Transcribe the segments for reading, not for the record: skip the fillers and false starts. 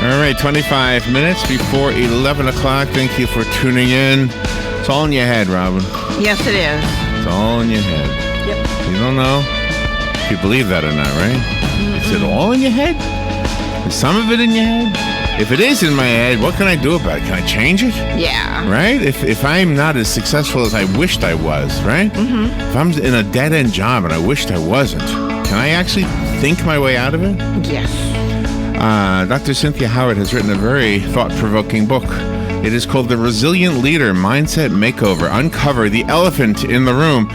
All right, 25 minutes before 11 o'clock. Thank you for tuning in. It's all in your head, Robin. Yes, it is. It's all in your head. Yep. You don't know if you believe that or not, right? Mm-hmm. Is it all in your head? Is some of it in your head? If it is in my head, what can I do about it? Can I change it? Yeah. Right? If I'm not as successful as I wished I was, right? Mm-hmm. If I'm in a dead-end job and I wished I wasn't, can I actually think my way out of it? Yes. Dr. Cynthia Howard has written a very thought-provoking book. It is called The Resilient Leader Mindset Makeover. Uncover the elephant in the room.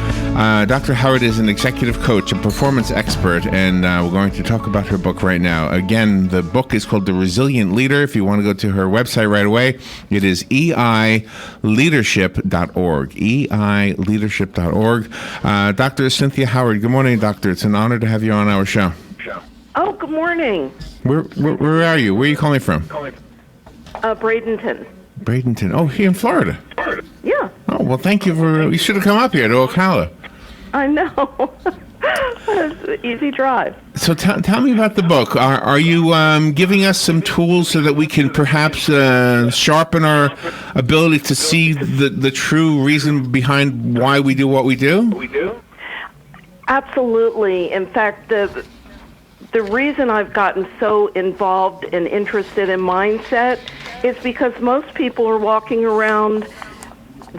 Dr. Howard is an executive coach, a performance expert, and we're going to talk about her book right now. Again, the book is called The Resilient Leader. If you want to go to her website right away, it is eileadership.org. eileadership.org. Dr. Cynthia Howard, good morning, doctor. It's an honor to have you on our show. Oh, good morning. Where are you? Where are you calling from? Bradenton. Bradenton. Oh, here in Florida. Yeah. Oh, well, thank you for... You should have come up here to Ocala. I know. It's an easy drive. So tell me about the book. Are you giving us some tools so that we can perhaps sharpen our ability to see the true reason behind why we do what we do? Absolutely. In fact, the reason I've gotten so involved and interested in mindset is because most people are walking around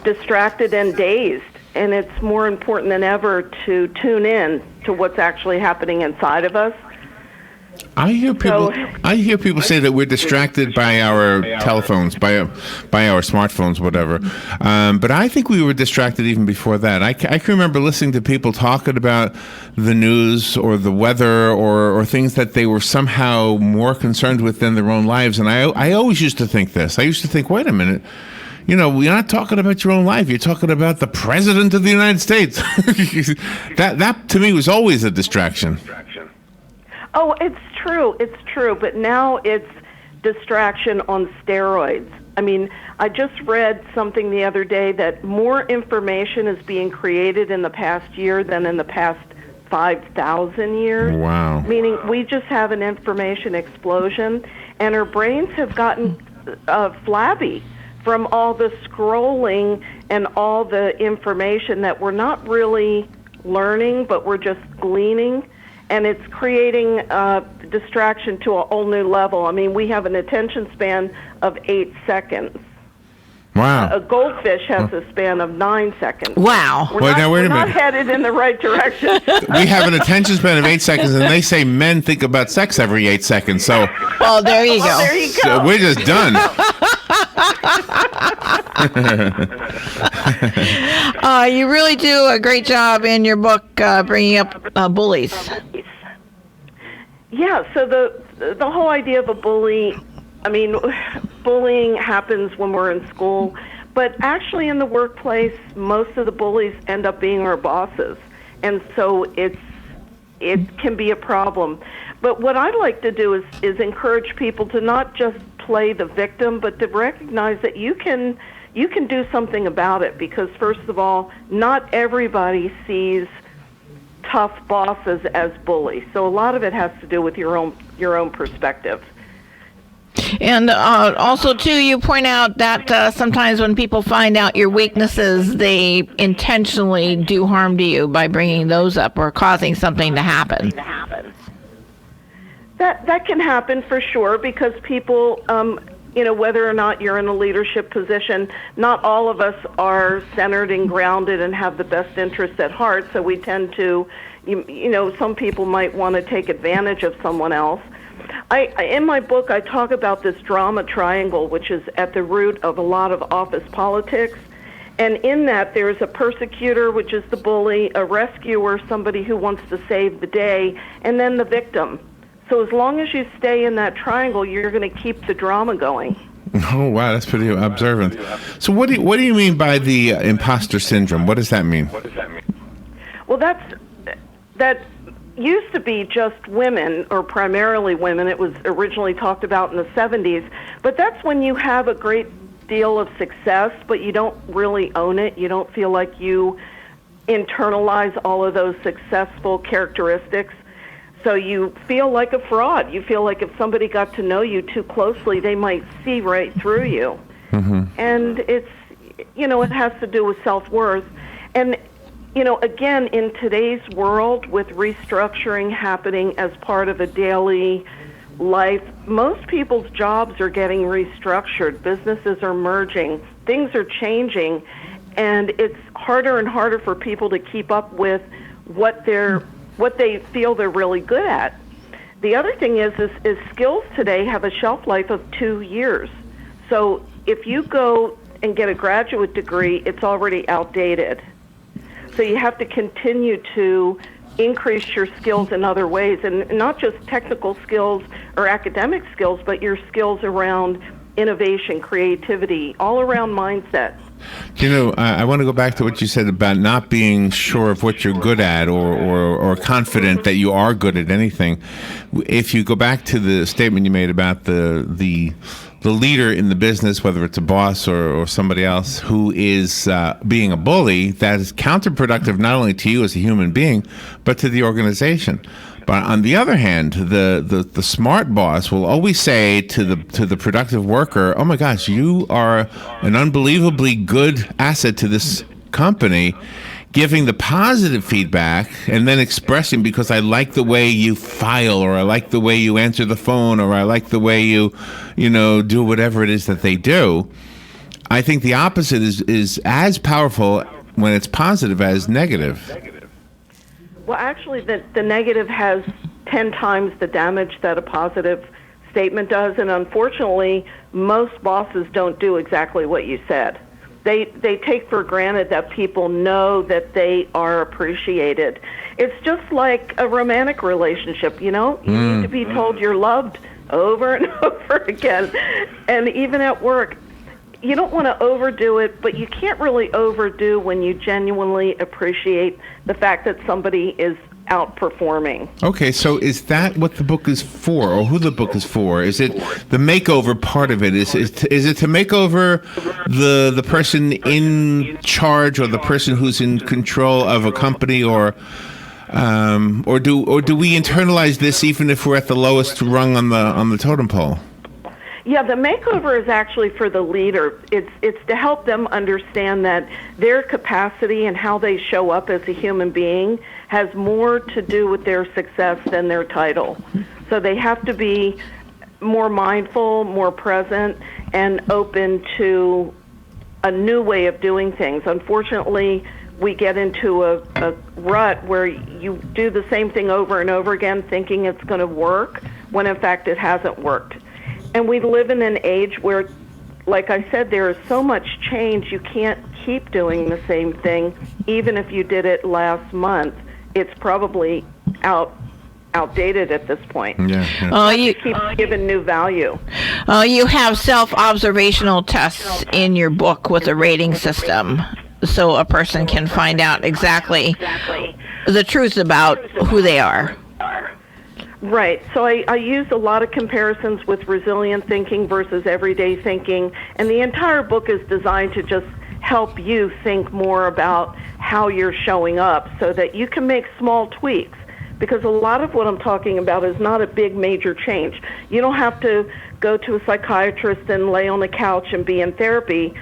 distracted and dazed, and it's more important than ever to tune in to what's actually happening inside of us. I hear people say that we're distracted by our telephones, by our smartphones, whatever. But I think we were distracted even before that. I can remember listening to people talking about the news or the weather or things that they were somehow more concerned with than their own lives. And I always used to think this. I used to think, wait a minute. You know, you're not talking about your own life. You're talking about the President of the United States. That to me was always a distraction. Oh, it's true. It's true. But now it's distraction on steroids. I mean, I just read something the other day that more information is being created in the past year than in the past 5,000 years. Wow. Meaning we just have an information explosion, and our brains have gotten flabby from all the scrolling and all the information that we're not really learning, but we're just gleaning. And it's creating distraction to a whole new level. I mean, we have an attention span of 8 seconds. Wow. A goldfish has a span of 9 seconds. Wow. We're not headed in the right direction. We have an attention span of 8 seconds, and they say men think about sex every 8 seconds. So, well, there you go. There you go. So we're just done. You really do a great job in your book bringing up bullies. Yeah, so the whole idea of a bully, I mean, bullying happens when we're in school, but actually in the workplace, most of the bullies end up being our bosses, and so it can be a problem. But what I like to do is encourage people to not just play the victim, but to recognize that you can do something about it, because first of all, not everybody sees tough bosses as bullies. So a lot of it has to do with your own perspective. And also, too, you point out that sometimes when people find out your weaknesses, they intentionally do harm to you by bringing those up or causing something to happen. That can happen for sure, because people, whether or not you're in a leadership position, not all of us are centered and grounded and have the best interests at heart. So we tend to, some people might want to take advantage of someone else. In my book, I talk about this drama triangle, which is at the root of a lot of office politics. And in that, there's a persecutor, which is the bully, a rescuer, somebody who wants to save the day, and then the victim. So as long as you stay in that triangle, you're going to keep the drama going. Oh, wow, that's pretty observant. So what do you mean by the imposter syndrome? What does that mean? Well, that used to be just women, or primarily women. It was originally talked about in the 70s. But that's when you have a great deal of success, but you don't really own it. You don't feel like you internalize all of those successful characteristics. So you feel like a fraud. You feel like if somebody got to know you too closely, they might see right through you. And it's, it has to do with self-worth. And, again, in today's world, with restructuring happening as part of a daily life, most people's jobs are getting restructured. Businesses are merging. Things are changing. And it's harder and harder for people to keep up with what they feel they're really good at. The other thing is skills today have a shelf life of 2 years. So if you go and get a graduate degree, it's already outdated. So you have to continue to increase your skills in other ways, and not just technical skills or academic skills, but your skills around innovation, creativity, all around mindset. I want to go back to what you said about not being sure of what you're good at or confident that you are good at anything. If you go back to the statement you made about the leader in the business, whether it's a boss or somebody else who is being a bully, that is counterproductive not only to you as a human being, but to the organization. But on the other hand, the smart boss will always say to the productive worker, "Oh my gosh, you are an unbelievably good asset to this company," giving the positive feedback and then expressing, because I like the way you file, or I like the way you answer the phone, or I like the way you do whatever it is that they do. I think the opposite is as powerful when it's positive as negative. Well, actually, the negative has 10 times the damage that a positive statement does, and unfortunately, most bosses don't do exactly what you said. They take for granted that people know that they are appreciated. It's just like a romantic relationship, You need to be told you're loved over and over again. And even at work, you don't want to overdo it, but you can't really overdo when you genuinely appreciate the fact that somebody is outperforming. Okay, so is that what the book is for, or who the book is for? Is it the makeover part of it? Is it to make over the person in charge, or the person who's in control of a company, or do we internalize this even if we're at the lowest rung on the totem pole? Yeah, the makeover is actually for the leader. It's to help them understand that their capacity and how they show up as a human being has more to do with their success than their title. So they have to be more mindful, more present, and open to a new way of doing things. Unfortunately, we get into a rut where you do the same thing over and over again thinking it's going to work, when in fact it hasn't worked. And we live in an age where, like I said, there is so much change, you can't keep doing the same thing. Even if you did it last month, it's probably outdated at this point. Yeah. You keep giving new value. You have self-observational tests in your book with a rating system, so a person can find out exactly the truth about who they are. Right. So I use a lot of comparisons with resilient thinking versus everyday thinking, and the entire book is designed to just help you think more about how you're showing up so that you can make small tweaks, because a lot of what I'm talking about is not a big major change. You don't have to go to a psychiatrist and lay on the couch and be in therapy.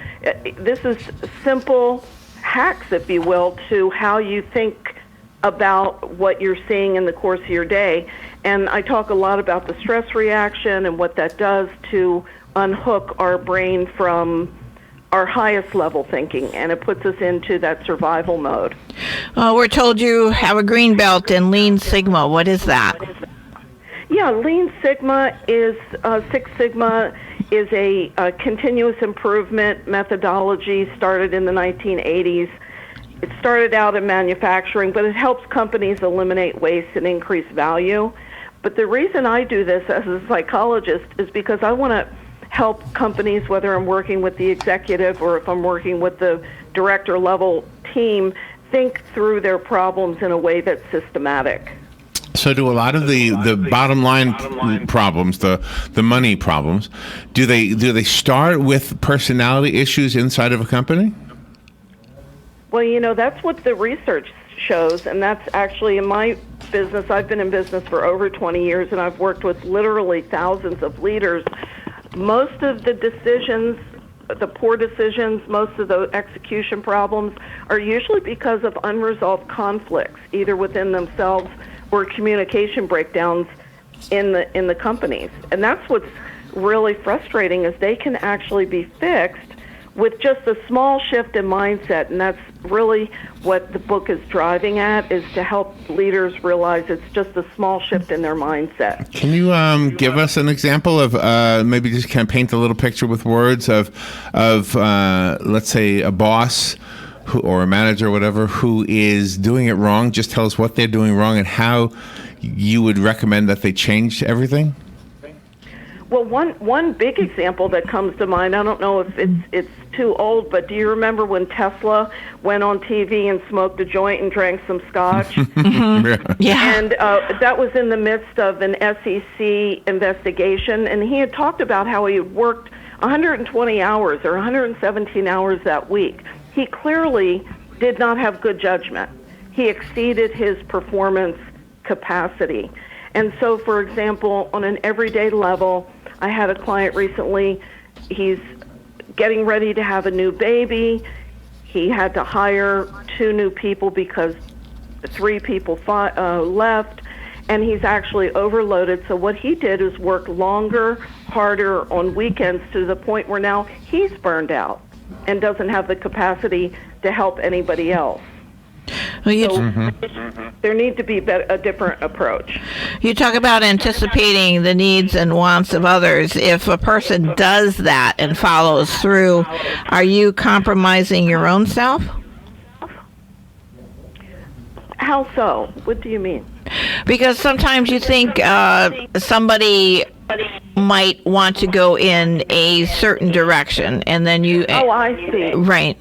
This is simple hacks, if you will, to how you think about what you're seeing in the course of your day. And I talk a lot about the stress reaction and what that does to unhook our brain from our highest level thinking, and it puts us into that survival mode. We're told you have a green belt in Lean Sigma. What is that? Yeah, Lean Sigma is, Six Sigma is a continuous improvement methodology started in the 1980s. It started out in manufacturing, but it helps companies eliminate waste and increase value. But the reason I do this as a psychologist is because I want to help companies, whether I'm working with the executive or if I'm working with the director level team, think through their problems in a way that's systematic. So do a lot of the bottom line problems, the money problems, do they start with personality issues inside of a company? Well, that's what the research shows, and that's actually in my business. I've been in business for over 20 years, and I've worked with literally thousands of leaders. Most of the decisions, the poor decisions, most of the execution problems are usually because of unresolved conflicts, either within themselves or communication breakdowns in the companies. And that's what's really frustrating, is they can actually be fixed with just a small shift in mindset, and that's really what the book is driving at, is to help leaders realize it's just a small shift in their mindset. Can you give us an example of maybe just kind of paint a little picture with words of let's say a boss or a manager or whatever who is doing it wrong? Just tell us what they're doing wrong and how you would recommend that they change everything. Well, one big example that comes to mind, I don't know if it's too old, but do you remember when Tesla went on TV and smoked a joint and drank some scotch? Mm-hmm. Yeah. And that was in the midst of an SEC investigation, and he had talked about how he had worked 120 hours or 117 hours that week. He clearly did not have good judgment. He exceeded his performance capacity. And so, for example, on an everyday level, I had a client recently, he's getting ready to have a new baby. He had to hire 2 new people because 3 people left, and he's actually overloaded. So what he did is work longer, harder on weekends to the point where now he's burned out and doesn't have the capacity to help anybody else. Well, there needs to be a different approach. you talk about anticipating the needs and wants of others. If a person does that and follows through, are you compromising your own self? How so? What do you mean? Because sometimes you think somebody might want to go in a certain direction, and then you... Oh, I see. Right.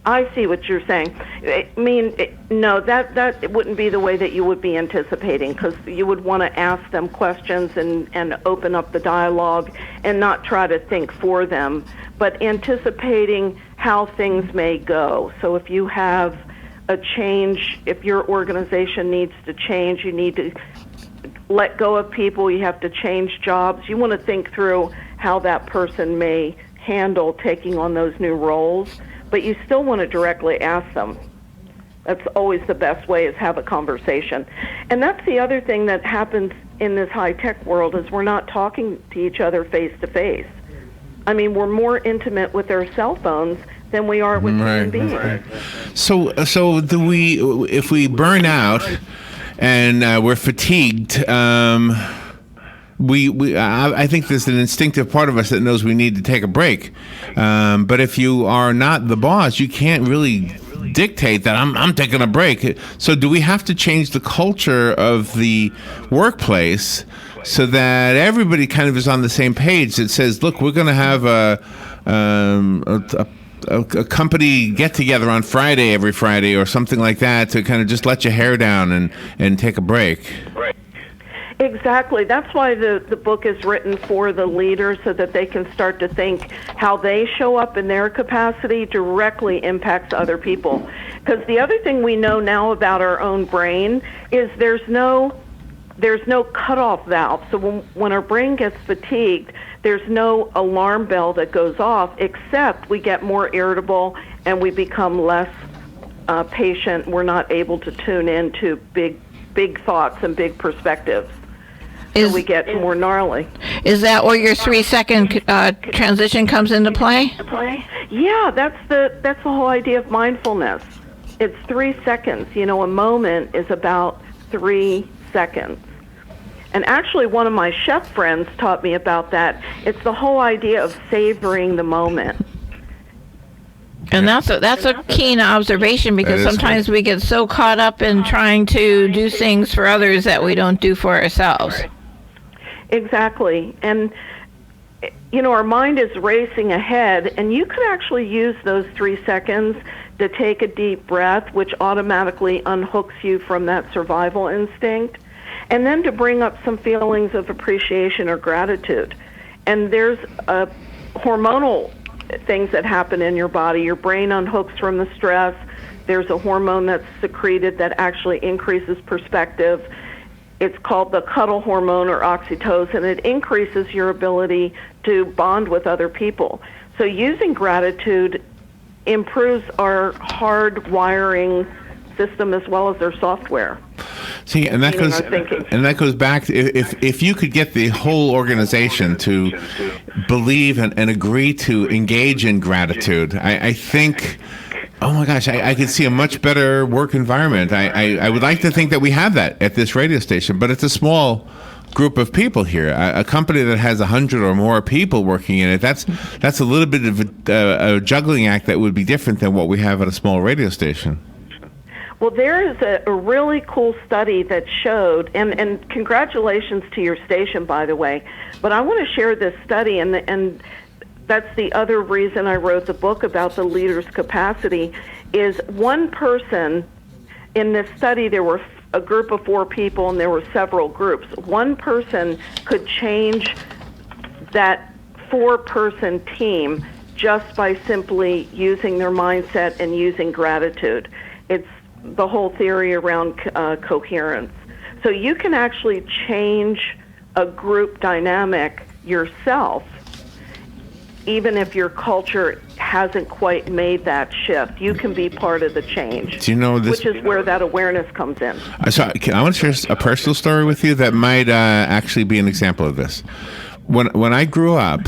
I see what you're saying. I mean, no, that wouldn't be the way that you would be anticipating, because you would want to ask them questions and open up the dialogue and not try to think for them, but anticipating how things may go. So if you have a change, if your organization needs to change, you need to let go of people, you have to change jobs, you want to think through how that person may handle taking on those new roles. But you still want to directly ask them. That's always the best way, is have a conversation. And that's the other thing that happens in this high-tech world, is we're not talking to each other face-to-face. I mean, we're more intimate with our cell phones than we are with human beings. Right. So do we, if we burn out and we're fatigued, I think there's an instinctive part of us that knows we need to take a break. But if you are not the boss, you can't really dictate that I'm taking a break. So do we have to change the culture of the workplace so that everybody kind of is on the same page that says, look, we're going to have a company get together on Friday, every Friday or something like that, to kind of just let your hair down and take a break? Right. Exactly. That's why the book is written for the leaders, so that they can start to think how they show up in their capacity directly impacts other people. Because the other thing we know now about our own brain is there's no cutoff valve. So when our brain gets fatigued, there's no alarm bell that goes off, except we get more irritable and we become less patient. We're not able to tune into big thoughts and big perspectives. So we get more gnarly. Is that where your 3-second transition comes into play? Yeah, that's the whole idea of mindfulness. It's 3 seconds. You know, a moment is about 3 seconds. And actually, one of my chef friends taught me about that. It's the whole idea of savoring the moment. And that's a keen observation, because sometimes we get so caught up in trying to do things for others that we don't do for ourselves. Exactly. And, you know, our mind is racing ahead, and you could actually use those 3 seconds to take a deep breath, which automatically unhooks you from that survival instinct, and then to bring up some feelings of appreciation or gratitude. And there's hormonal things that happen in your body. Your brain unhooks from the stress. there's a hormone that's secreted that actually increases perspective. It's called the cuddle hormone or oxytocin. It increases your ability to bond with other people. So using gratitude improves our hard wiring system as well as their software. See, and that goes back to if you could get the whole organization to believe and agree to engage in gratitude, I think, oh my gosh, I could see a much better work environment. I would like to think that we have that at this radio station, but it's a small group of people here. A company that has 100 or more people working in it, that's a little bit of a juggling act that would be different than what we have at a small radio station. Well, there is a really cool study that showed, and congratulations to your station, by the way, but I want to share this study, and that's the other reason I wrote the book about the leader's capacity, is one person in this study. There were a group of 4 people, and there were several groups. One person could change that 4-person team just by simply using their mindset and using gratitude. It's the whole theory around coherence. So you can actually change a group dynamic yourself, even if your culture hasn't quite made that shift. You can be part of the change. Do you know this? Which is where that awareness comes in. So I want to share a personal story with you that might actually be an example of this. When I grew up,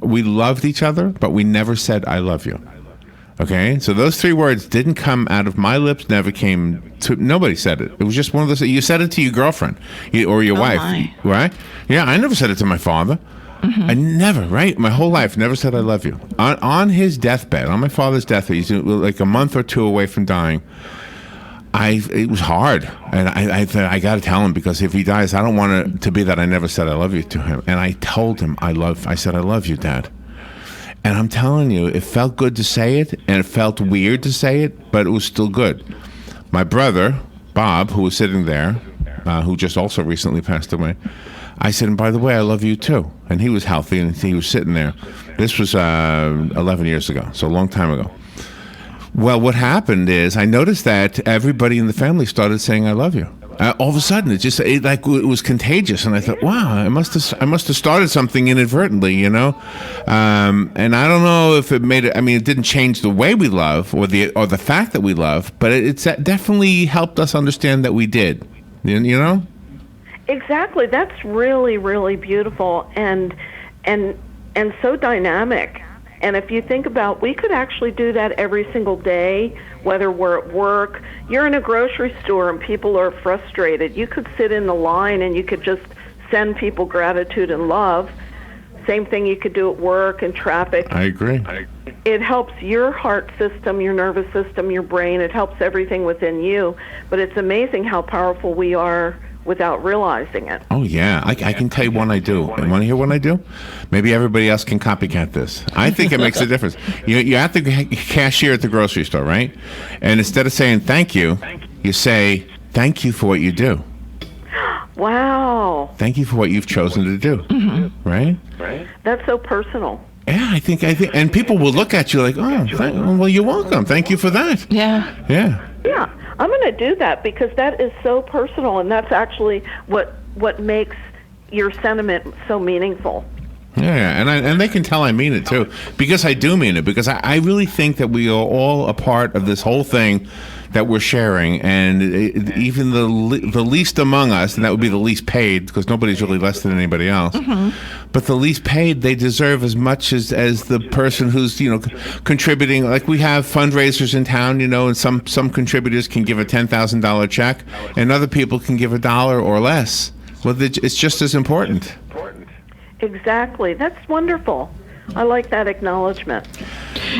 we loved each other, but we never said "I love you." Okay, so those 3 words didn't come out of my lips. Never came to. Nobody said it. It was just one of those. You said it to your girlfriend or your wife, right? Yeah, I never said it to my father. Mm-hmm. I never, right? My whole life, never said I love you. On his deathbed, on my father's deathbed, he's like a month or 2 away from dying. It was hard, and I thought I got to tell him, because if he dies, I don't want it to be that I never said I love you to him. And I told him I said I love you, Dad. And I'm telling you, it felt good to say it, and it felt weird to say it, but it was still good. My brother, Bob, who was sitting there, who just also recently passed away, I said, and by the way, I love you too. And he was healthy, and he was sitting there. This was 11 years ago, so a long time ago. Well, what happened is I noticed that everybody in the family started saying, I love you. All of a sudden, it was contagious, and I thought, wow, I must have started something inadvertently, you know. And I don't know if it made it. I mean, it didn't change the way we love or the fact that we love, but it's definitely helped us understand that we did. You know. Exactly. That's really, really beautiful and so dynamic. And if you think about, we could actually do that every single day, whether we're at work, you're in a grocery store and people are frustrated. You could sit in the line and you could just send people gratitude and love. Same thing you could do at work and traffic. I agree. It helps your heart system, your nervous system, your brain. It helps everything within you. But it's amazing how powerful we are without realizing it. Oh, yeah. I can tell you one I do. And want to hear one I do? Maybe everybody else can copycat this. I think it makes a difference. You're at the cashier at the grocery store, right? And instead of saying thank you, you say thank you for what you do. Wow. Thank you for what you've chosen to do. Mm-hmm. Right? That's so personal. Yeah, I think, and people will look at you like, oh, well, you're welcome. Thank you for that. Yeah. Yeah. I'm going to do that because that is so personal, and that's actually what makes your sentiment so meaningful. Yeah, and they can tell I mean it too, because I do mean it, because I really think that we are all a part of this whole thing that we're sharing, and even the least among us, and that would be the least paid, because nobody's really less than anybody else, but the least paid, they deserve as much as the person who's contributing. Like we have fundraisers in town, and some contributors can give a $10,000 check, and other people can give $1 or less. Well, it's just as important. Exactly. That's wonderful. I like that acknowledgement.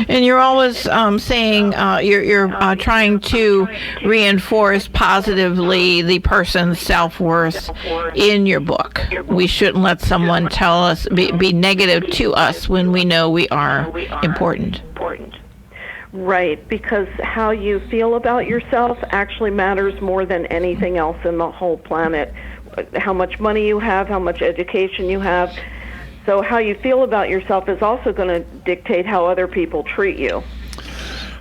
And you're always saying you're trying to reinforce positively the person's self-worth in your book. We shouldn't let someone tell us, be negative to us when we know we are important. Right, because how you feel about yourself actually matters more than anything else in the whole planet. How much money you have, how much education you have. So how you feel about yourself is also going to dictate how other people treat you.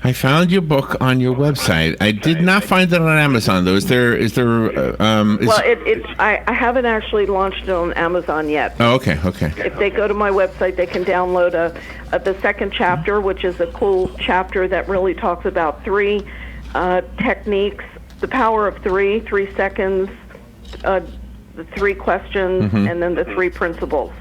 I found your book on your website. I did not find it on Amazon, though. I haven't actually launched it on Amazon yet. Oh, okay. If they go to my website, they can download the second chapter, which is a cool chapter that really talks about 3 techniques: the power of 3 seconds, the 3 questions, and then the 3 principles.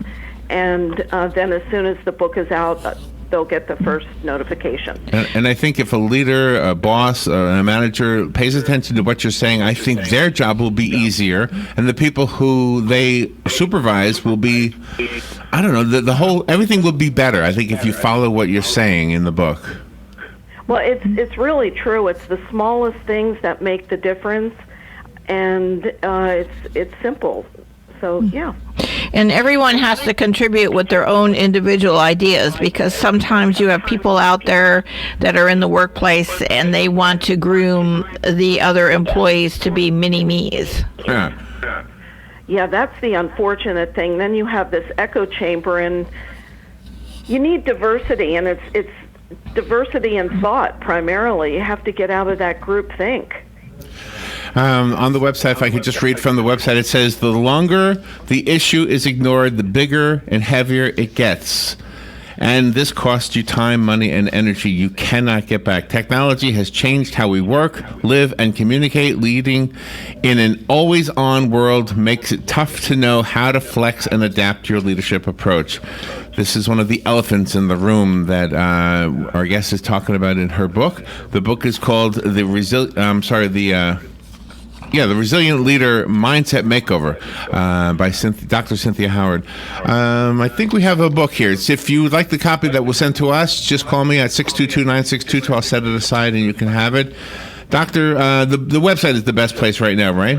And then as soon as the book is out, they'll get the first notification. And I think if a leader, a boss, a manager pays attention to what you're saying, I think their job will be easier, and the people who they supervise will be, I don't know, everything will be better, I think, if you follow what you're saying in the book. Well, it's really true. It's the smallest things that make the difference, and it's simple. So, yeah. And everyone has to contribute with their own individual ideas, because sometimes you have people out there that are in the workplace and they want to groom the other employees to be mini-me's. Yeah, that's the unfortunate thing. Then you have this echo chamber, and you need diversity, and it's diversity in thought primarily. You have to get out of that group think. On the website, if I could just read from the website, it says, the longer the issue is ignored, the bigger and heavier it gets. And this costs you time, money, and energy you cannot get back. Technology has changed how we work, live, and communicate. Leading in an always-on world makes it tough to know how to flex and adapt your leadership approach. This is one of the elephants in the room that our guest is talking about in her book. The book is called The Resilient Leader Mindset Makeover by Dr. Cynthia Howard. I think we have a book here. If you would like the copy that was sent to us, just call me at 622-9622. I'll set it aside and you can have it. Doctor, the website is the best place right now, right?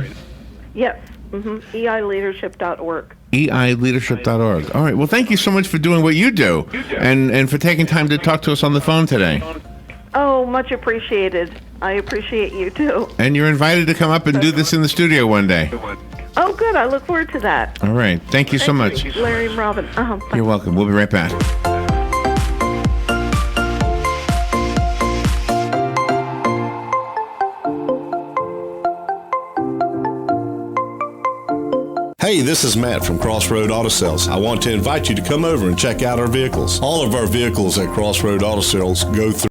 Yes. eileadership.org. eileadership.org. All right. Well, thank you so much for doing what you do and for taking time to talk to us on the phone today. Oh, much appreciated. I appreciate you, too. And you're invited to come up and do this in the studio one day. Oh, good. I look forward to that. All right. Thank you so much. Larry and Robin. You're welcome. We'll be right back. Hey, this is Matt from Crossroad Auto Sales. I want to invite you to come over and check out our vehicles. All of our vehicles at Crossroad Auto Sales go through